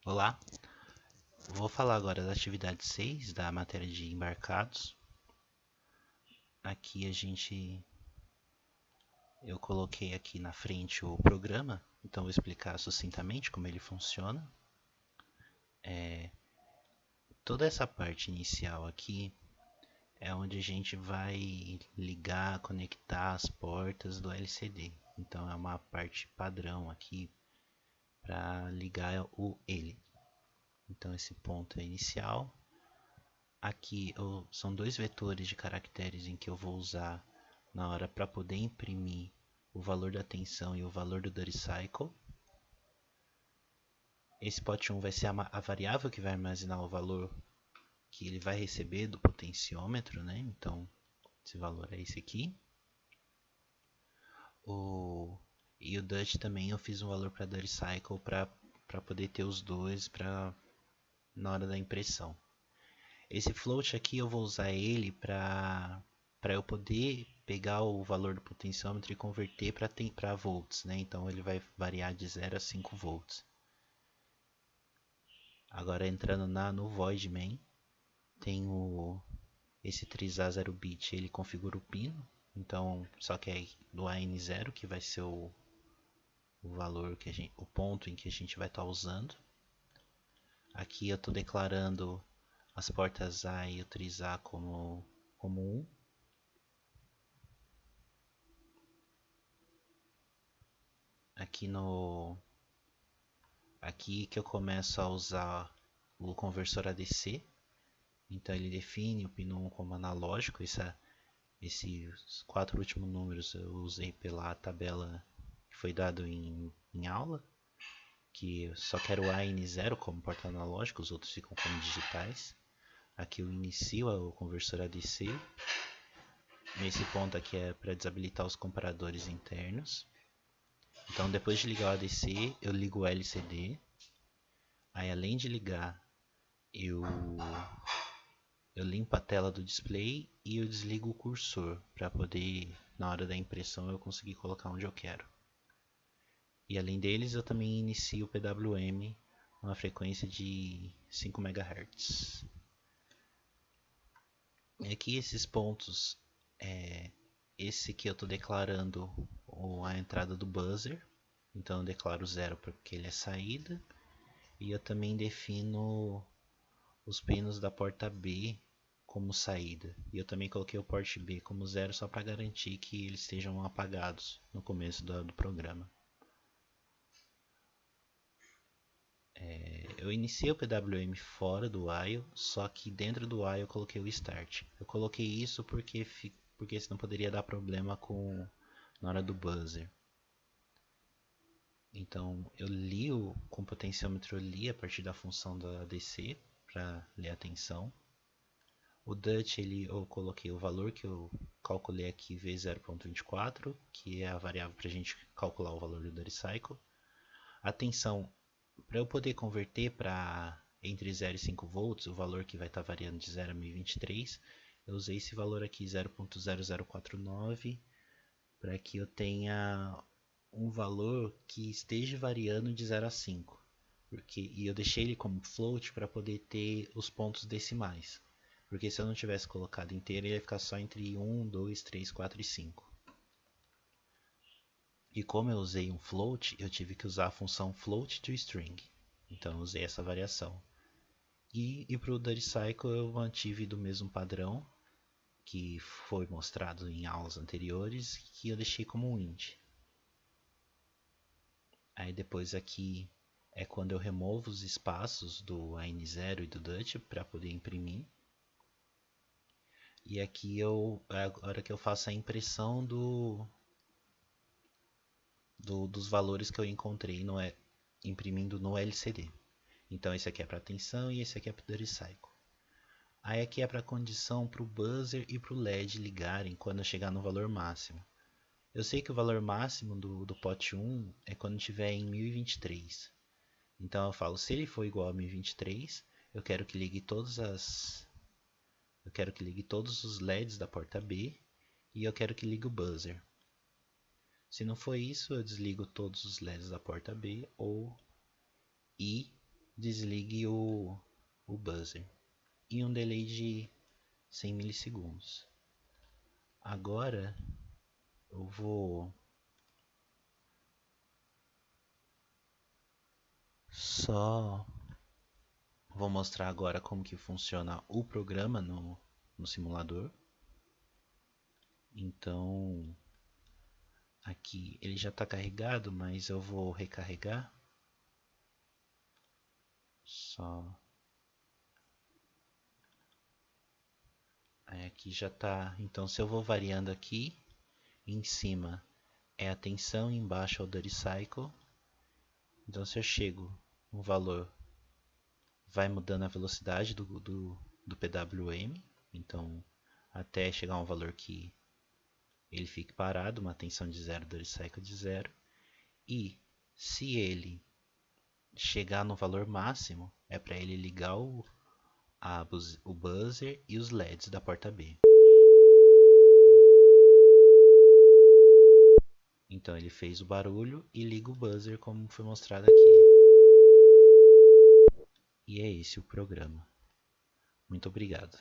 Olá, vou falar agora da atividade 6 da matéria de embarcados. Aqui eu coloquei aqui na frente o programa, então vou explicar sucintamente como ele funciona. Toda essa parte inicial aqui é onde a gente vai ligar, conectar as portas do LCD. Então é uma parte padrão aqui para ligar ele. Então esse ponto é inicial. Aqui são dois vetores de caracteres em que eu vou usar na hora para poder imprimir o valor da tensão e o valor do duty cycle. Esse pot1 vai ser a variável que vai armazenar o valor que ele vai receber do potenciômetro, né? Então esse valor é esse aqui. E o duty também eu fiz um valor para duty cycle para poder ter os dois na hora da impressão. Esse float aqui eu vou usar ele para eu poder pegar o valor do potenciômetro e converter para volts, né? Então ele vai variar de 0 a 5 volts. Agora entrando no void main, tem esse 3A0bit, ele configura o pino, então só que é do AN0 que vai ser o valor o ponto em que a gente vai estar usando. Aqui eu estou declarando as portas A e o 3A como 1. Aqui que eu começo a usar o conversor ADC. Então ele define o pino 1 como analógico. Esses 4 últimos números eu usei pela tabela que foi dado em aula, que eu só quero o AN0 como porta analógica, os outros ficam como digitais. Aqui eu inicio o conversor ADC. Nesse ponto aqui é para desabilitar os comparadores internos. Então depois de ligar o ADC, eu ligo o LCD. Aí além de ligar, eu limpo a tela do display e eu desligo o cursor para poder, na hora da impressão, eu conseguir colocar onde eu quero. E além deles, eu também inicio o PWM uma frequência de 5 MHz. E aqui esses pontos, esse que eu estou declarando a entrada do buzzer, então eu declaro 0 porque ele é saída, e eu também defino os pinos da porta B como saída. E eu também coloquei o port B como 0 só para garantir que eles estejam apagados no começo do programa. Eu iniciei o PWM fora do while, só que dentro do while eu coloquei o start. Eu coloquei isso porque senão poderia dar problema na hora do buzzer. Então eu li com o potenciômetro, eu li a partir da função da ADC para ler a tensão. O DUT eu coloquei o valor que eu calculei aqui vezes 0.24, que é a variável para a gente calcular o valor do duty cycle. A tensão, para eu poder converter para entre 0 e 5 volts, o valor que vai estar variando de 0 a 1023, eu usei esse valor aqui 0.0049 para que eu tenha um valor que esteja variando de 0 a 5. E eu deixei ele como float para poder ter os pontos decimais. Porque se eu não tivesse colocado inteiro, ele ia ficar só entre 1, 2, 3, 4 e 5. E como eu usei um float, eu tive que usar a função float to string. Então eu usei essa variação. E para o duty cycle eu mantive do mesmo padrão que foi mostrado em aulas anteriores, que eu deixei como um int. Aí depois aqui é quando eu removo os espaços do AN0 e do DUT para poder imprimir. E aqui é a hora que eu faço a impressão dos valores que eu encontrei imprimindo no LCD. Então esse aqui é para tensão e esse aqui é para o duty cycle. Aí aqui é para a condição para o buzzer e para o LED ligarem quando eu chegar no valor máximo. Eu sei que o valor máximo do pot 1 é quando estiver em 1023. Então eu falo, se ele for igual a 1023, eu quero que ligue todos os LEDs da porta B e eu quero que ligue o buzzer. Se não for isso, eu desligo todos os LEDs da porta B e desligue o buzzer em um delay de 100 milissegundos. Agora eu vou mostrar agora como que funciona o programa no simulador. Então aqui ele já está carregado, mas eu vou recarregar. Só aí aqui já está. Então se eu vou variando aqui, em cima é a tensão, embaixo é o Duty Cycle. Então se eu chego no valor, vai mudando a velocidade do PWM. Então até chegar a um valor que ele fique parado, uma tensão de 0, Duty Cycle de 0. E se ele chegar no valor máximo, é para ele ligar o buzzer e os LEDs da porta B. Então ele fez o barulho e liga o buzzer como foi mostrado aqui. E é esse o programa. Muito obrigado.